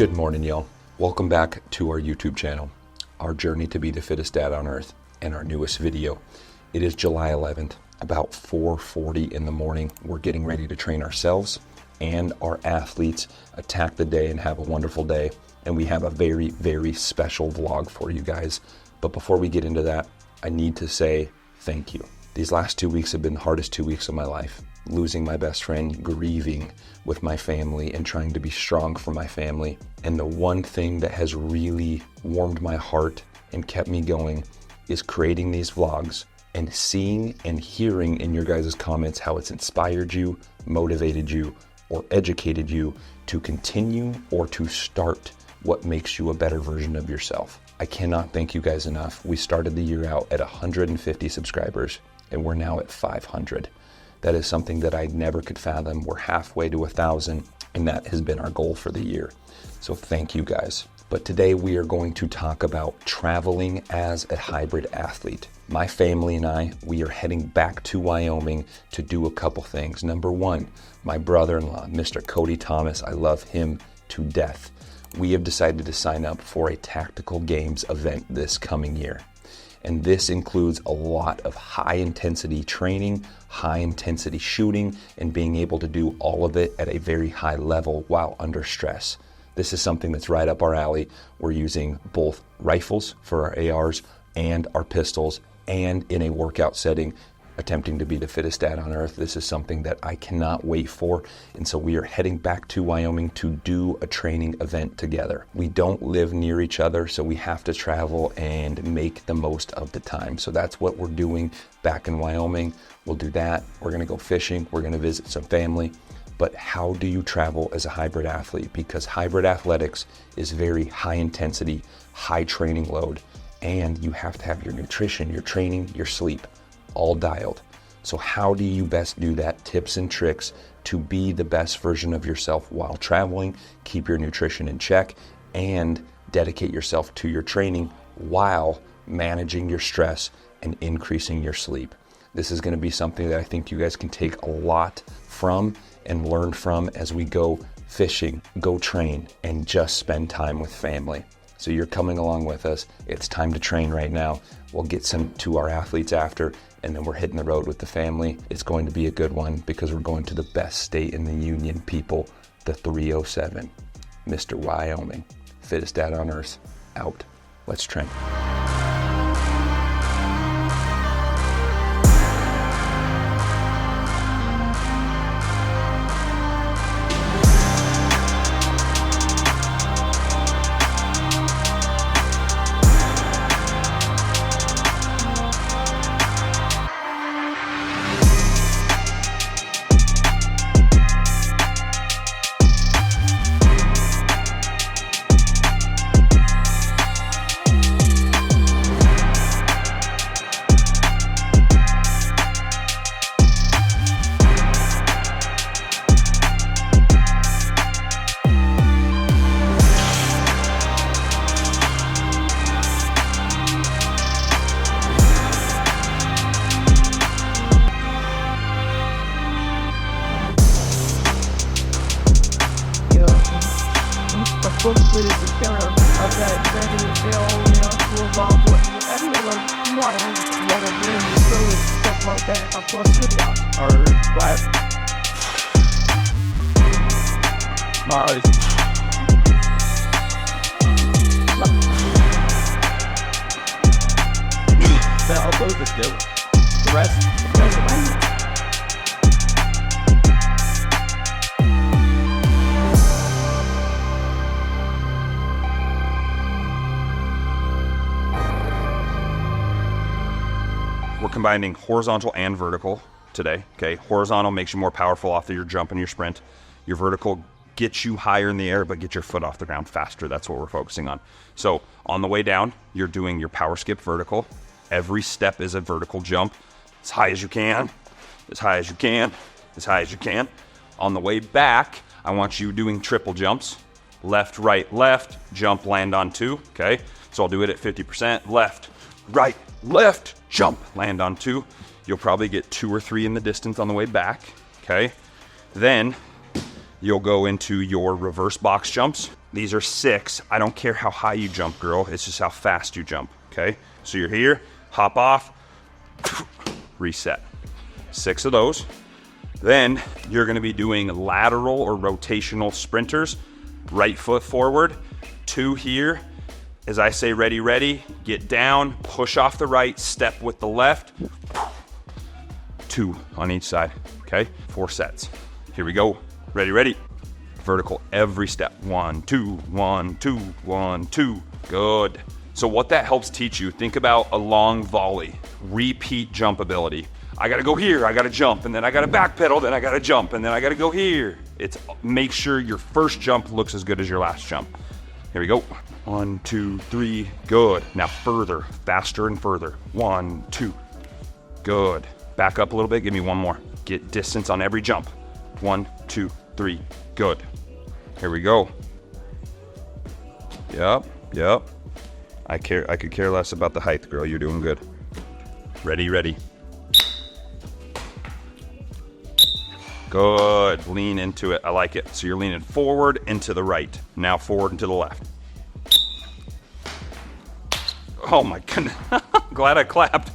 Good morning, y'all. Welcome back to our YouTube channel, our journey to be the fittest dad on earth, and our newest video. It is July 11th, about 4:40 in the morning. We're getting ready to train ourselves and our athletes, attack the day and have a wonderful day. And we have a very, very special vlog for you guys. But before we get into that, I need to say thank you. These last 2 weeks have been the hardest 2 weeks of my life. Losing my best friend, grieving with my family, and trying to be strong for my family. And the one thing that has really warmed my heart and kept me going is creating these vlogs and seeing and hearing in your guys' comments how it's inspired you, motivated you, or educated you to continue or to start what makes you a better version of yourself. I cannot thank you guys enough. We started the year out at 150 subscribers and we're now at 500. That is something that I never could fathom. We're halfway to 1,000 and that has been our goal for the year. So thank you guys. But today we are going to talk about traveling as a hybrid athlete. My family and I, we are heading back to Wyoming to do a couple things. Number one, my brother-in-law, Mr. Cody Thomas, I love him to death. We have decided to sign up for a tactical games event this coming year. And this includes a lot of high intensity training, high intensity shooting, and being able to do all of it at a very high level while under stress. This is something that's right up our alley. We're using both rifles for our ARs and our pistols, and in a workout setting, attempting to be the fittest dad on earth. This is something that I cannot wait for. And so we are heading back to Wyoming to do a training event together. We don't live near each other, so we have to travel and make the most of the time. So that's what we're doing back in Wyoming. We'll do that. We're gonna go fishing. We're gonna visit some family. But how do you travel as a hybrid athlete? Because hybrid athletics is very high intensity, high training load, and you have to have your nutrition, your training, your sleep all dialed. So how do you best do that? Tips and tricks to be the best version of yourself while traveling, keep your nutrition in check, and dedicate yourself to your training while managing your stress and increasing your sleep. This is going to be something that I think you guys can take a lot from and learn from as we go fishing, go train, and just spend time with family. So you're coming along with us. It's time to train right now. We'll get some to our athletes after, and then we're hitting the road with the family. It's going to be a good one because we're going to the best state in the union, people, the 307. Mr. Wyoming, fittest dad on earth, out. Let's train. We're combining horizontal and vertical today, okay? Horizontal makes you more powerful off of your jump and your sprint. Your vertical gets you higher in the air, but get your foot off the ground faster. That's what we're focusing on. So on the way down, you're doing your power skip vertical. Every step is a vertical jump. As high as you can, as high as you can, as high as you can. On the way back, I want you doing triple jumps. Left, right, left, jump, land on two, okay? So I'll do it at 50%. Left, right, left, jump, land on two. You'll probably get 2 or 3 in the distance on the way back, okay? Then you'll go into your reverse box jumps. These are 6. I don't care how high you jump, girl. It's just how fast you jump, okay? So you're here, hop off, reset. 6 of those. Then you're gonna be doing lateral or rotational sprinters. Right foot forward, 2 here. As I say, ready, ready, get down, push off the right, step with the left. 2 on each side, okay? 4 sets. Here we go, ready, ready. Vertical every step. 1, 2, 1, 2, 1, 2. Good. So what that helps teach you, think about a long volley, repeat jump ability. I gotta go here, I gotta jump, and then I gotta backpedal, then I gotta jump, and then I gotta go here. It's make sure your first jump looks as good as your last jump. Here we go. 1, 2, 3, good. Now further, faster and further. 1, 2, good. Back up a little bit, give me one more. Get distance on every jump. 1, 2, 3, good. Here we go. Yep. I could care less about the height, girl. You're doing good. Ready, ready. Good. Lean into it. I like it. So you're leaning forward and to the right. Now forward and to the left. Oh my goodness. Glad I clapped.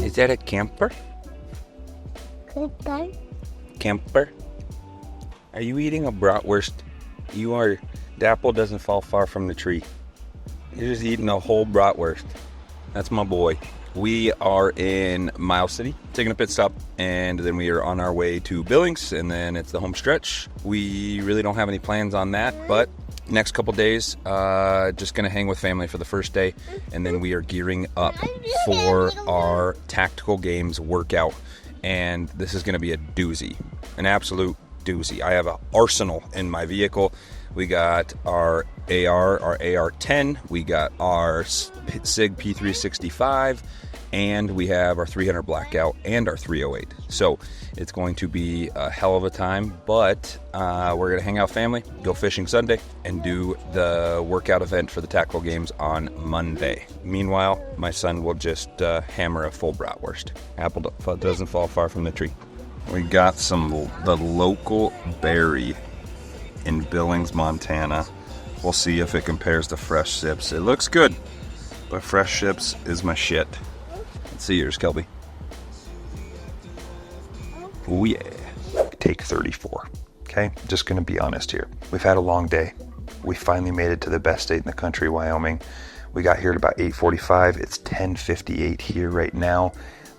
Is that a camper? Camper? Are you eating a bratwurst? You are. The apple doesn't fall far from the tree. You're just eating a whole bratwurst. That's my boy. We are in Miles City, taking a pit stop, and then we are on our way to Billings, and then it's the home stretch. We really don't have any plans on that, but next couple days, just gonna hang with family for the first day, and then we are gearing up for our tactical games workout, and this is gonna be a doozy, an absolute doozy. I have an arsenal in my vehicle. We got our AR-10, we got our SIG P365, and we have our 300 Blackout and our 308. So it's going to be a hell of a time, but we're gonna hang out family, go fishing Sunday, and do the workout event for the tactical games on Monday. Meanwhile, my son will just hammer a full bratwurst. Apple doesn't fall far from the tree. We got the local berry in Billings, Montana. We'll see if it compares to Fresh Sips. It looks good, but Fresh Sips is my shit. Let's see yours, Kelby. Oh yeah. Take 34. Okay, just gonna be honest here. We've had a long day. We finally made it to the best state in the country, Wyoming. We got here at about 8:45. It's 10:58 here right now.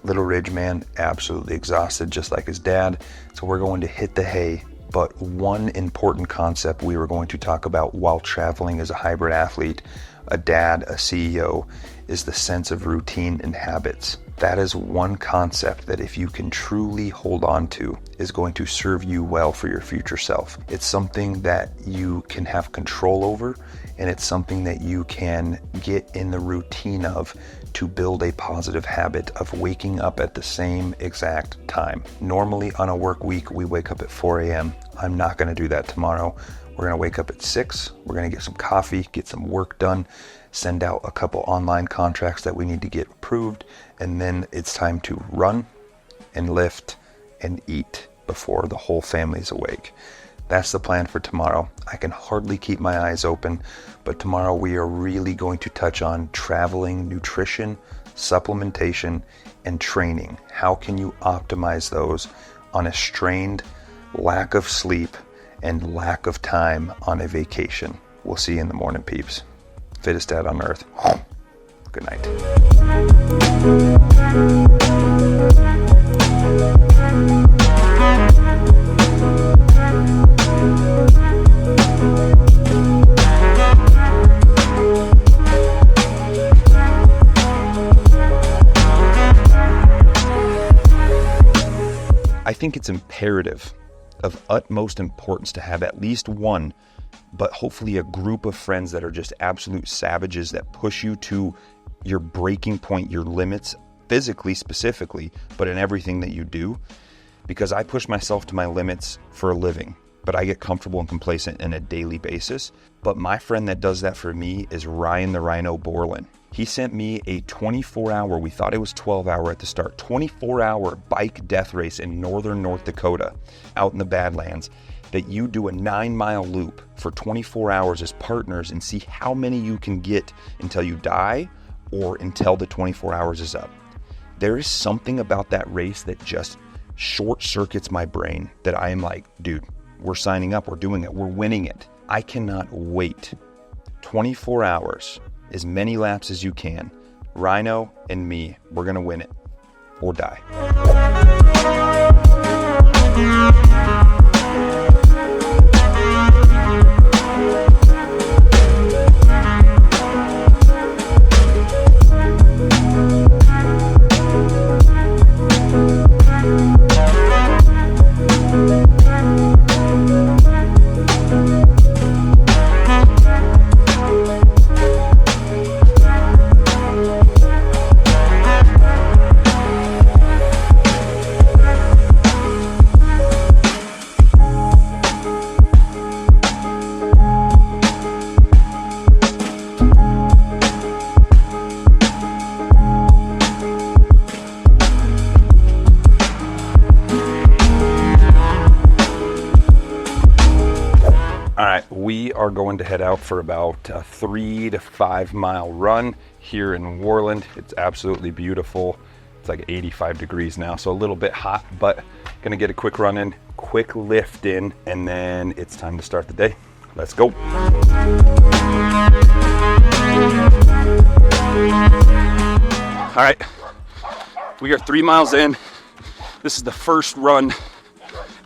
Little Ridge man, absolutely exhausted, just like his dad. So we're going to hit the hay. But one important concept we were going to talk about while traveling as a hybrid athlete, a dad, a CEO, is the sense of routine and habits. That is one concept that if you can truly hold on to is going to serve you well for your future self. It's something that you can have control over, and it's something that you can get in the routine of to build a positive habit of waking up at the same exact time. Normally on a work week, we wake up at 4 a.m. I'm not gonna do that tomorrow. We're gonna wake up at 6. We're gonna get some coffee, get some work done, send out a couple online contracts that we need to get approved, and then it's time to run and lift and eat before the whole family's awake. That's the plan for tomorrow. I can hardly keep my eyes open, but tomorrow we are really going to touch on traveling, nutrition, supplementation, and training. How can you optimize those on a strained lack of sleep and lack of time on a vacation? We'll see you in the morning, peeps. Fittest dad on earth. Good night. think it's imperative, of utmost importance, to have at least one, but hopefully a group of friends that are just absolute savages that push you to your breaking point, your limits, physically specifically, but in everything that you do. Because I push myself to my limits for a living, but I get comfortable and complacent on a daily basis. But my friend that does that for me is Ryan the Rhino Borland. He sent me a 24-hour, we thought it was 12-hour at the start, 24-hour bike death race in northern North Dakota, out in the Badlands, that you do a 9-mile loop for 24 hours as partners and see how many you can get until you die or until the 24 hours is up. There is something about that race that just short circuits my brain, that I am like, dude, we're signing up, we're doing it, we're winning it. I cannot wait. 24 hours, as many laps as you can. Rhino and me, we're gonna win it or die. We are going to head out for about a 3 to 5 mile run here in Worland. It's absolutely beautiful. It's like 85 degrees now, so a little bit hot, but gonna get a quick run in, quick lift in, and then it's time to start the day. Let's go. All right, we are 3 miles in. This is the first run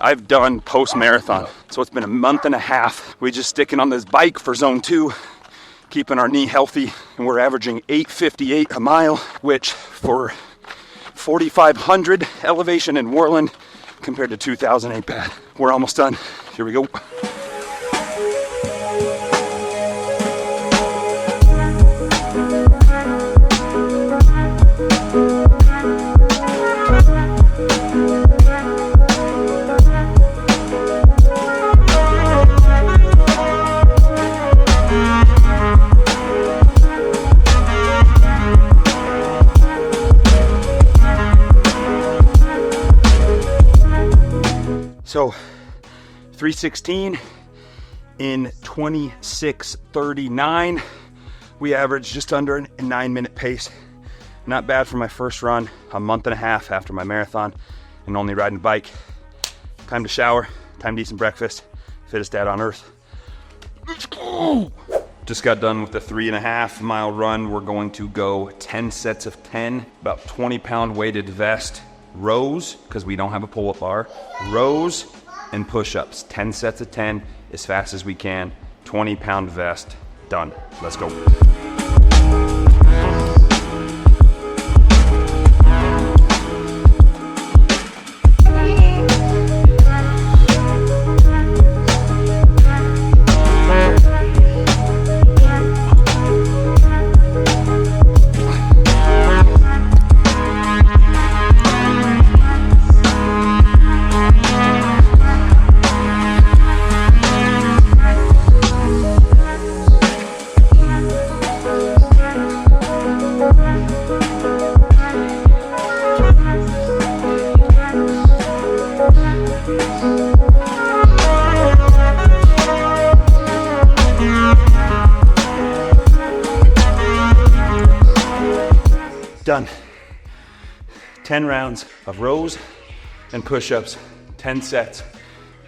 I've done post-marathon. So it's been a month and a half. We just sticking on this bike for zone 2, keeping our knee healthy, and we're averaging 8:58 a mile, which for 4,500 elevation in Worland compared to 2,000 ain't bad. We're almost done. Here we go. So 3:16 in 26:39. We averaged just under a 9-minute pace. Not bad for my first run, a month and a half after my marathon and only riding a bike. Time to shower, time to eat some breakfast. Fittest dad on earth. Let's go. Just got done with the 3.5 mile run. We're going to go 10 sets of 10, about 20-pound weighted vest. Rows, because we don't have a pull-up bar, rows and push-ups. 10 sets of 10 as fast as we can. 20-pound vest, done. Let's go. Done. 10 rounds of rows and push-ups, 10 sets,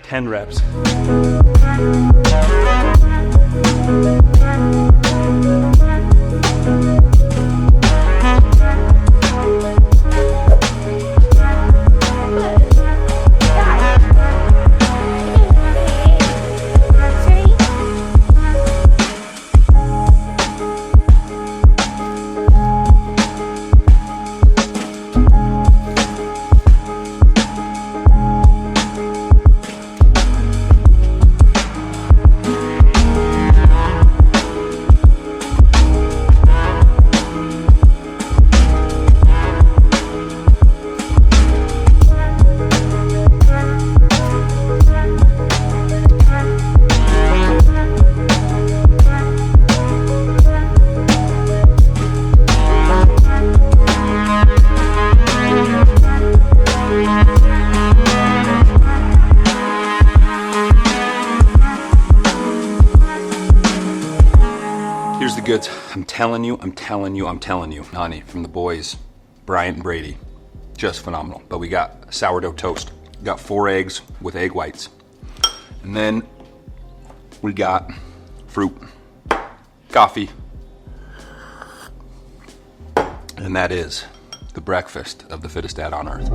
10 reps. goods. I'm telling you. Honey, from the boys, Bryant and Brady, just phenomenal. But we got sourdough toast. We got 4 eggs with egg whites. And then we got fruit, coffee. And that is the breakfast of the fittest dad on earth.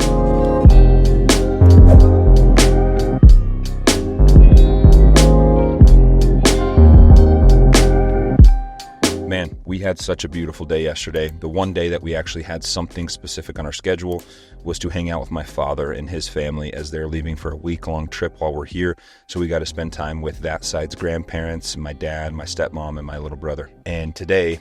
Man, we had such a beautiful day yesterday. The one day that we actually had something specific on our schedule was to hang out with my father and his family as they're leaving for a week-long trip while we're here. So we got to spend time with that side's grandparents, my dad, my stepmom, and my little brother. And today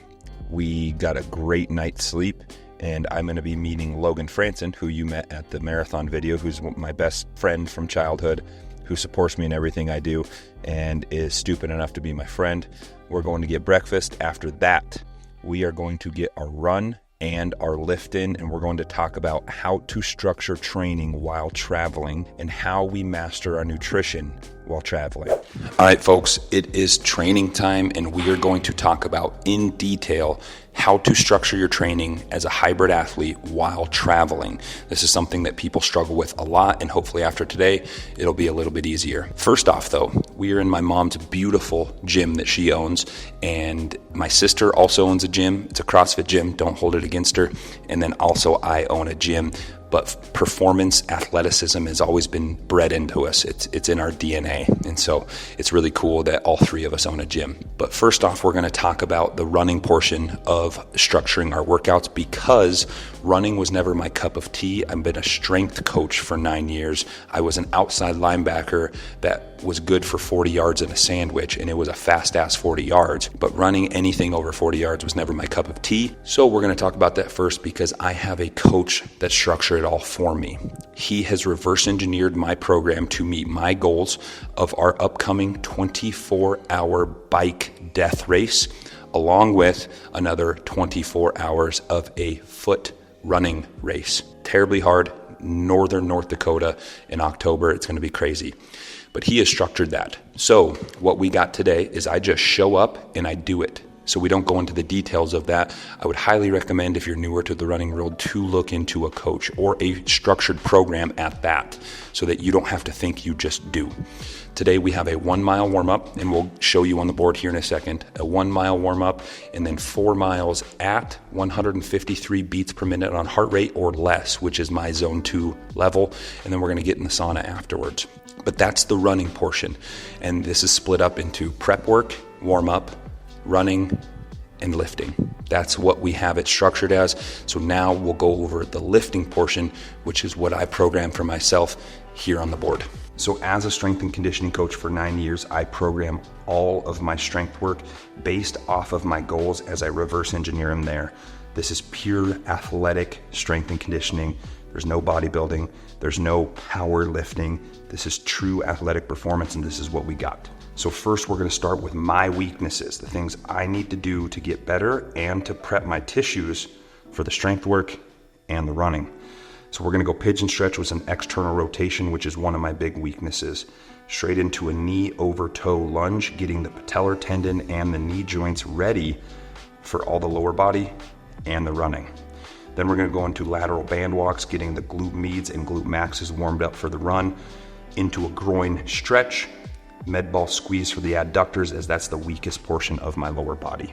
we got a great night's sleep, and I'm going to be meeting Logan Franson, who you met at the marathon video, who's my best friend from childhood, who supports me in everything I do and is stupid enough to be my friend. We're going to get breakfast. After that, we are going to get our run and our lift in, and we're going to talk about how to structure training while traveling and how we master our nutrition while traveling. All right, folks, it is training time, and we are going to talk about in detail how to structure your training as a hybrid athlete while traveling. This is something that people struggle with a lot, and hopefully after today, it'll be a little bit easier. First off, though, we are in my mom's beautiful gym that she owns, and my sister also owns a gym. It's a CrossFit gym. Don't hold it against her. And then also I own a gym. But performance athleticism has always been bred into us. It's in our DNA. And so it's really cool that all 3 of us own a gym. But first off, we're going to talk about the running portion of structuring our workouts, because running was never my cup of tea. I've been a strength coach for 9 years. I was an outside linebacker that was good for 40 yards in a sandwich, and it was a fast-ass 40 yards. But running anything over 40 yards was never my cup of tea. So we're going to talk about that first, because I have a coach that structured it all for me. He has reverse engineered my program to meet my goals of our upcoming 24-hour bike death race, along with another 24 hours of a foot running race. Terribly hard, northern North Dakota in October. It's going to be crazy. But he has structured that. So what we got today is I just show up and I do it. So we don't go into the details of that. I would highly recommend, if you're newer to the running world, to look into a coach or a structured program at that, so that you don't have to think, you just do. Today we have a 1 mile warm-up, and we'll show you on the board here in a second. A 1 mile warm-up, and then 4 miles at 153 beats per minute on heart rate or less, which is my zone 2 level. And then we're going to get in the sauna afterwards. But that's the running portion. And this is split up into prep work, warm-up, running, and lifting. That's what we have it structured as. So now we'll go over the lifting portion, which is what I program for myself here on the board. So as a strength and conditioning coach for 9 years, I program all of my strength work based off of my goals as I reverse engineer them there. This is pure athletic strength and conditioning. There's no bodybuilding. There's no power lifting. This is true athletic performance, and this is what we got. So first, we're going to start with my weaknesses, the things I need to do to get better and to prep my tissues for the strength work and the running. So we're going to go pigeon stretch with some external rotation, which is one of my big weaknesses. Straight into a knee over toe lunge, getting the patellar tendon and the knee joints ready for all the lower body and the running. Then we're going to go into lateral band walks, getting the glute medius and glute maxes warmed up for the run, into a groin stretch, med ball squeeze for the adductors, as that's the weakest portion of my lower body.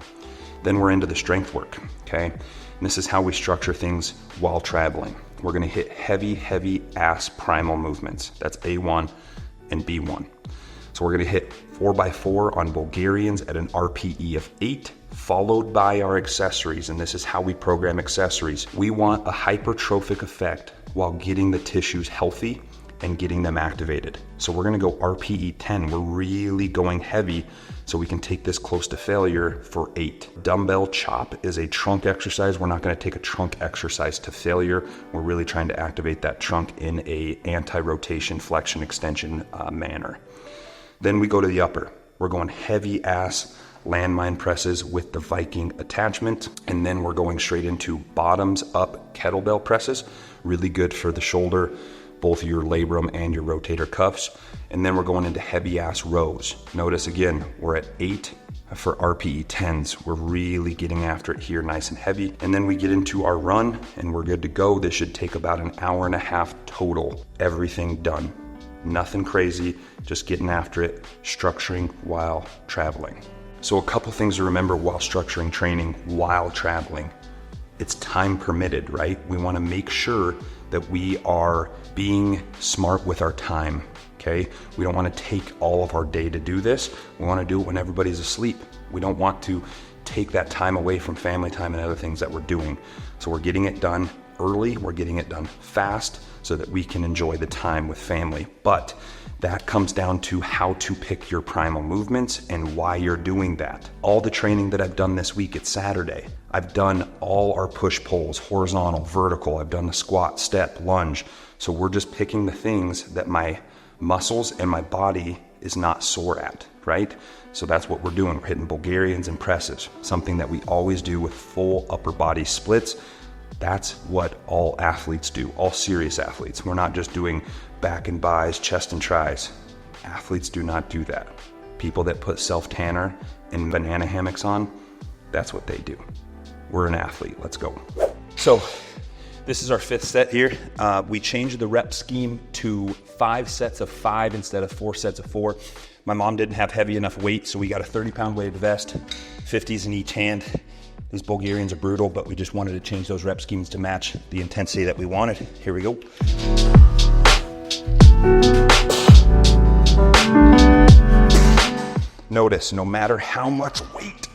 Then we're into the strength work, okay? And this is how we structure things while traveling. We're gonna hit heavy ass primal movements. That's A1 and B1. So we're gonna hit 4x4 on Bulgarians at an RPE of 8, followed by our accessories. And this is how we program accessories. We want a hypertrophic effect while getting the tissues healthy and getting them activated. So we're gonna go RPE 10. We're really going heavy so we can take this close to failure for 8. Dumbbell chop is a trunk exercise. We're not gonna take a trunk exercise to failure. We're really trying to activate that trunk in a anti-rotation flexion extension manner. Then we go to the upper. We're going heavy ass landmine presses with the Viking attachment. And then we're going straight into bottoms up kettlebell presses. Really good for the shoulder, both your labrum and your rotator cuffs. And then we're going into heavy ass rows. Notice again, we're at 8 for RPE 10s. We're really getting after it here nice and heavy. And then we get into our run and we're good to go. This should take about an hour and a half total. Everything done. Nothing crazy, just getting after it, structuring while traveling. So a couple things to remember while structuring training while traveling. It's time permitted, right? We want to make sure that we are being smart with our time, okay? We don't want to take all of our day to do this. We want to do it when everybody's asleep. We don't want to take that time away from family time and other things that we're doing. So we're getting it done early, we're getting it done fast so that we can enjoy the time with family. But that comes down to how to pick your primal movements and why you're doing that. All the training that I've done this week, it's Saturday. I've done all our push-pulls, horizontal, vertical. I've done the squat, step, lunge. So we're just picking the things that my muscles and my body is not sore at, right? So that's what we're doing. We're hitting Bulgarians and presses, something that we always do with full upper body splits. That's what all athletes do, all serious athletes. We're not just doing back and bis, chest and tris. Athletes do not do that. People that put self-tanner and banana hammocks on, that's what they do. We're an athlete, let's go. So this is our 5th set here. We changed the rep scheme to 5 sets of 5 instead of 4 sets of 4. My mom didn't have heavy enough weight, so we got a 30-pound weighted vest, 50s in each hand. These Bulgarians are brutal, but we just wanted to change those rep schemes to match the intensity that we wanted. Here we go. Notice, no matter how much weight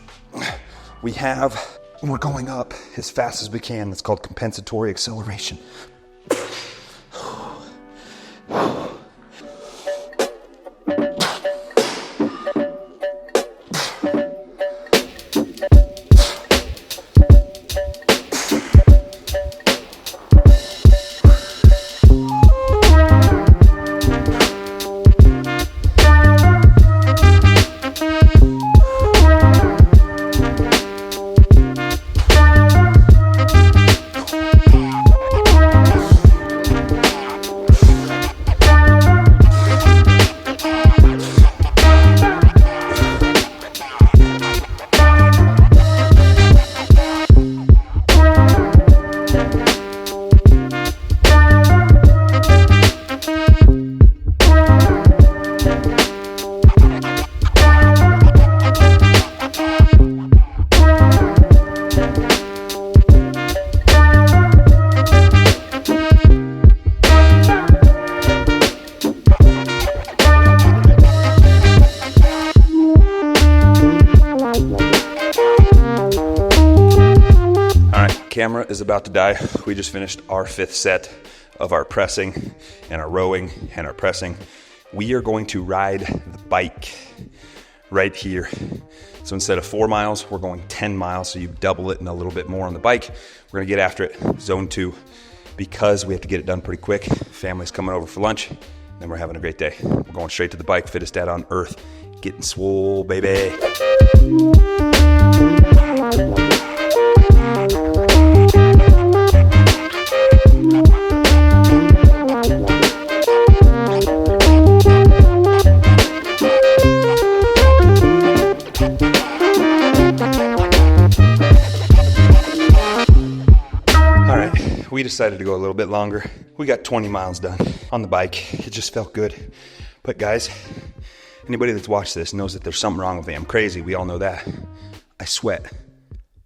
we have, we're going up as fast as we can. That's called compensatory acceleration. Camera is about to die. We just finished our 5th set of our pressing and our rowing and our pressing. We are going to ride the bike right here. So instead of 4 miles, we're going 10 miles. So you double it and a little bit more on the bike. We're gonna get after it, zone 2, because we have to get it done pretty quick. Family's coming over for lunch, and we're having a great day. We're going straight to the bike, fittest dad on earth. Getting swole, baby. We decided to go a little bit longer. We got 20 miles done on the bike. It just felt good. But guys, anybody that's watched this knows that there's something wrong with me. I'm crazy, we all know that. I sweat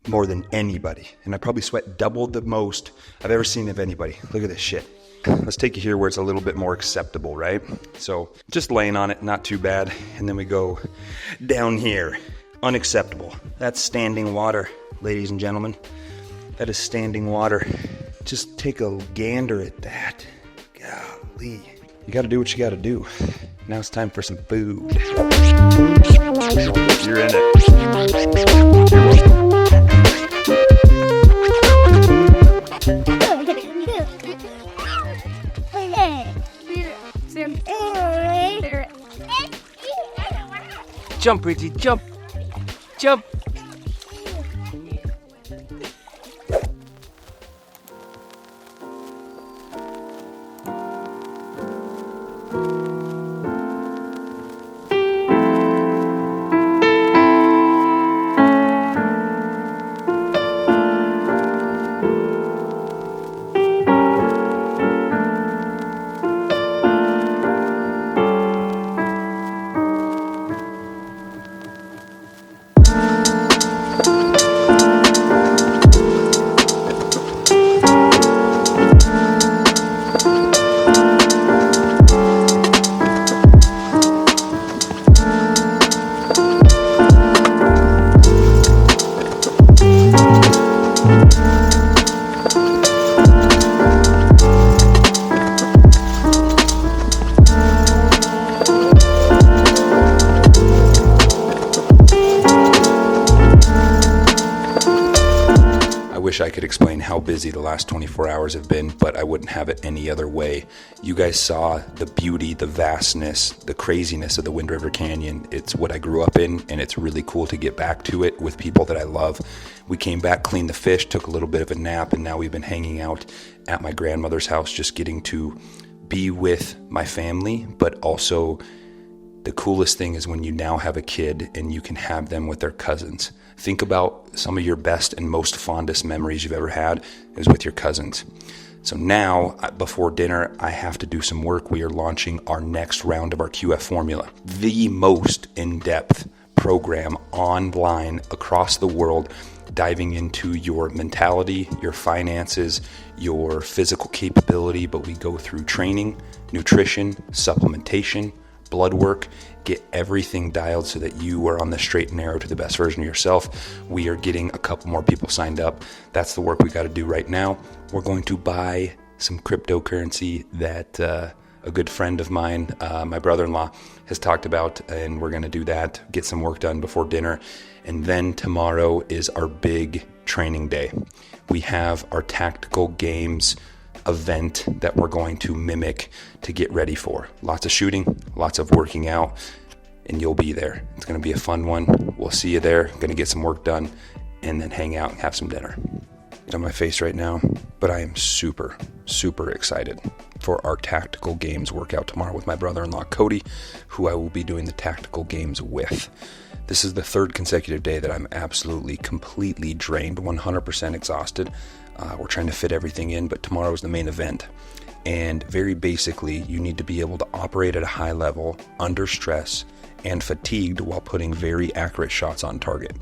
more than anybody. And I probably sweat double the most I've ever seen of anybody. Look at this shit. Let's take you here where it's a little bit more acceptable, right? So just laying on it, not too bad. And then we go down here, unacceptable. That's standing water, ladies and gentlemen. That is standing water. Just take a gander at that. Golly. You gotta do what you gotta do. Now it's time for some food. You're in it. You're welcome. Jump, Richie, jump. Jump. wish I could explain how busy the last 24 hours have been, but I wouldn't have it any other way. You guys saw the beauty, the vastness, the craziness of the Wind River Canyon. It's what I grew up in, and it's really cool to get back to it with people that I love. We came back, cleaned the fish, took a little bit of a nap, and now we've been hanging out at my grandmother's house, just getting to be with my family, but also the coolest thing is when you now have a kid and you can have them with their cousins. Think about some of your best and most fondest memories you've ever had is with your cousins. So now, before dinner, I have to do some work. We are launching our next round of our QF formula, the most in-depth program online across the world, diving into your mentality, your finances, your physical capability, but we go through training, nutrition, supplementation, blood work, get everything dialed so that you are on the straight and narrow to the best version of yourself. We are getting a couple more people signed up. That's the work we got to do right now. We're going to buy some cryptocurrency that a good friend of mine, my brother-in-law, has talked about, and we're going to do that, get some work done before dinner. And then tomorrow is our big training day. We have our tactical games event that we're going to mimic to get ready for. Lots of shooting, lots of working out, and you'll be there. It's going to be a fun one. We'll see you there. Going to get some work done and then hang out and have some dinner. It's on my face right now, but I am super, super excited for our tactical games workout tomorrow with my brother-in-law, Cody, who I will be doing the tactical games with. This is the third consecutive day that I'm absolutely, completely drained, 100% exhausted. We're trying to fit everything in, but tomorrow is the main event. And very basically, you need to be able to operate at a high level, under stress, and fatigued while putting very accurate shots on target.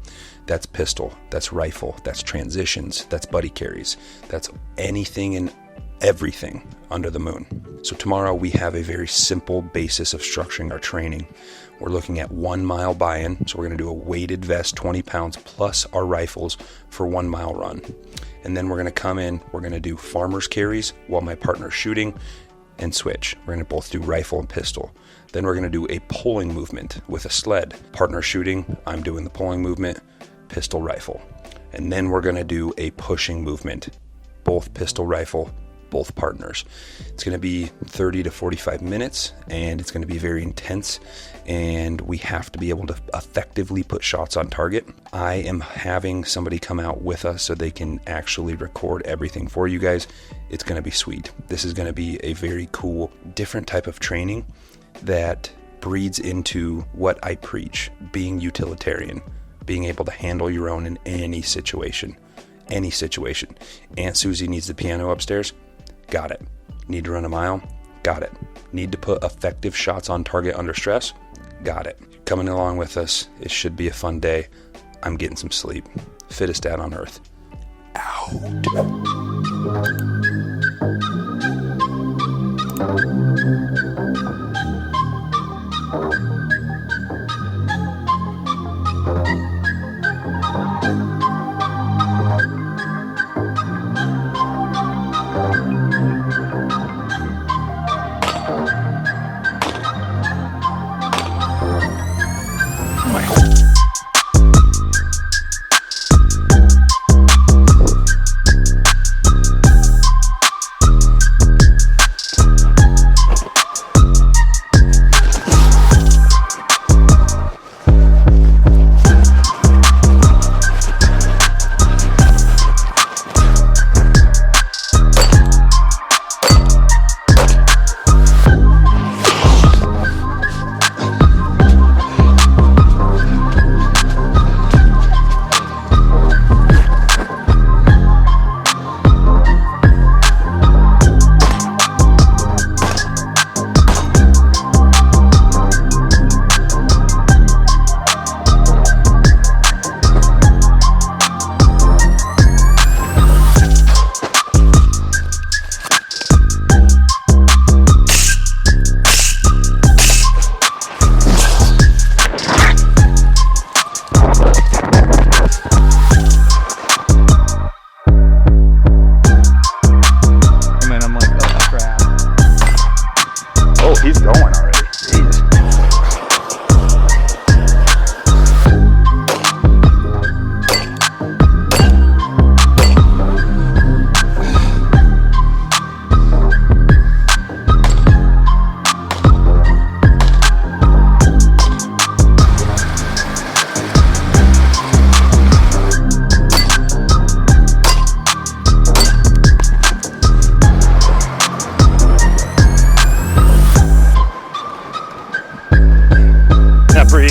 That's pistol, that's rifle, that's transitions, that's buddy carries, that's anything and everything under the moon. So tomorrow we have a very simple basis of structuring our training. We're looking at 1 mile buy-in. So we're going to do a weighted vest, 20 pounds, plus our rifles for 1 mile run. And then we're going to come in, we're going to do farmer's carries while my partner's shooting and switch. We're going to both do rifle and pistol. Then we're going to do a pulling movement with a sled. Partner shooting, I'm doing the pulling movement, pistol, rifle. And then we're going to do a pushing movement, both pistol, rifle, both partners. It's going to be 30 to 45 minutes, and it's going to be very intense, and we have to be able to effectively put shots on target. I am having somebody come out with us so they can actually record everything for you guys. It's going to be sweet. This is going to be a very cool, different type of training that breeds into what I preach, being utilitarian, being able to handle your own in any situation. Any situation. Aunt Susie needs the piano upstairs. Got it. Need to run a mile? Got it. Need to put effective shots on target under stress? Got it. Coming along with us. It should be a fun day. I'm getting some sleep. Fittest dad on earth.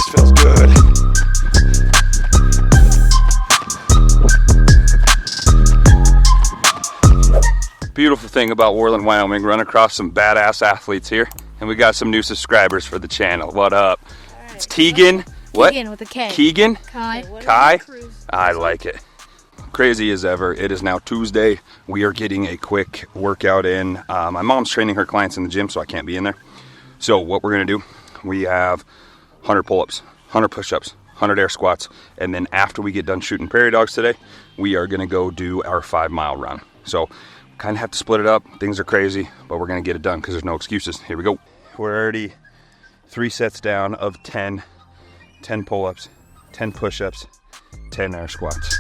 this feels good. Beautiful thing about Worland, Wyoming, run across some badass athletes here, and we got some new subscribers for the channel. What up? Right, it's Tegan. What? Keegan with a K. Keegan? Kai. Kai? I like it. Crazy as ever. It is now Tuesday. We are getting a quick workout in. My mom's training her clients in the gym, so I can't be in there. So what we're gonna do, we have 100 pull-ups, 100 push-ups, 100 air squats, and then after we get done shooting prairie dogs today, we are gonna go do our 5-mile run. So kind of have to split it up. Things are crazy, but we're gonna get it done because there's no excuses. Here we go. We're already 3 sets down of 10 pull-ups, 10 push-ups, 10 air squats.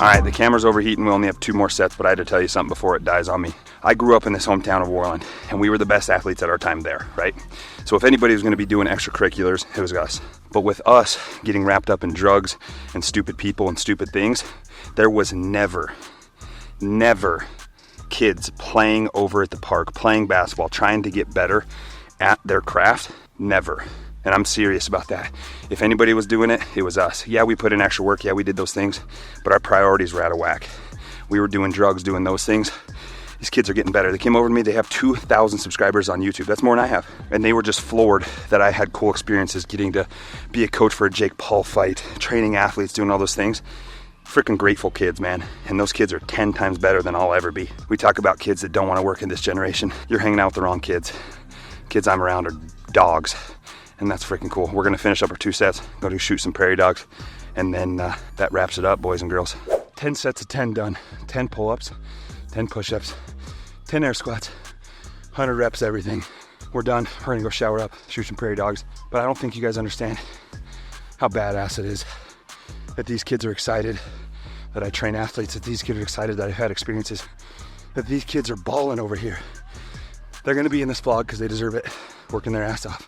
Alright, the camera's overheating. We only have 2 more sets, but I had to tell you something before it dies on me. I grew up in this hometown of Worland, and we were the best athletes at our time there, right? So if anybody was going to be doing extracurriculars, it was us. But with us getting wrapped up in drugs and stupid people and stupid things, there was never kids playing over at the park, playing basketball, trying to get better at their craft. Never. And I'm serious about that. If anybody was doing it, it was us. Yeah, we put in extra work. Yeah, we did those things. But our priorities were out of whack. We were doing drugs, doing those things. These kids are getting better. They came over to me. They have 2,000 subscribers on YouTube. That's more than I have. And they were just floored that I had cool experiences getting to be a coach for a Jake Paul fight, training athletes, doing all those things. Freaking grateful kids, man. And those kids are 10 times better than I'll ever be. We talk about kids that don't want to work in this generation. You're hanging out with the wrong kids. Kids I'm around are dogs. And that's freaking cool. We're gonna finish up our 2 sets, go to shoot some prairie dogs, and then that wraps it up, boys and girls. 10 sets of 10 done. 10 pull-ups, 10 push-ups, 10 air squats, 100 reps, everything. We're done. We're gonna go shower up, shoot some prairie dogs. But I don't think you guys understand how badass it is that these kids are excited that I train athletes, that these kids are excited that I've had experiences, that these kids are balling over here. They're gonna be in this vlog because they deserve it, working their ass off.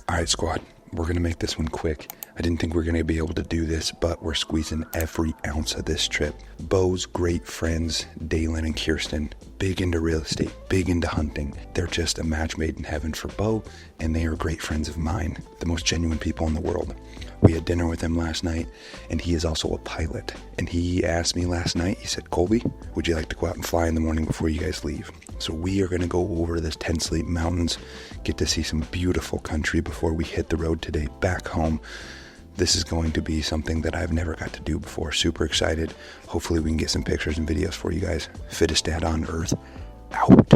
All right, squad, we're gonna make this one quick. I didn't think we were gonna be able to do this, but we're squeezing every ounce of this trip. Bo's great friends, Dalen and Kirsten, big into real estate, big into hunting. They're just a match made in heaven for Bo, and they are great friends of mine, the most genuine people in the world. We had dinner with him last night, and he is also a pilot. And he asked me last night, he said, Colby, would you like to go out and fly in the morning before you guys leave? So we are gonna go over this 10 Sleep Mountains, get to see some beautiful country before we hit the road today back home. This is going to be something that I've never got to do before. Super excited. Hopefully we can get some pictures and videos for you guys. Fittest dad on earth, out.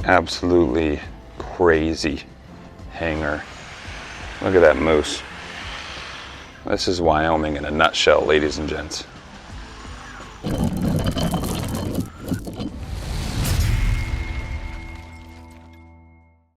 Absolutely crazy hanger. Look at that moose. This is Wyoming in a nutshell, ladies and gents.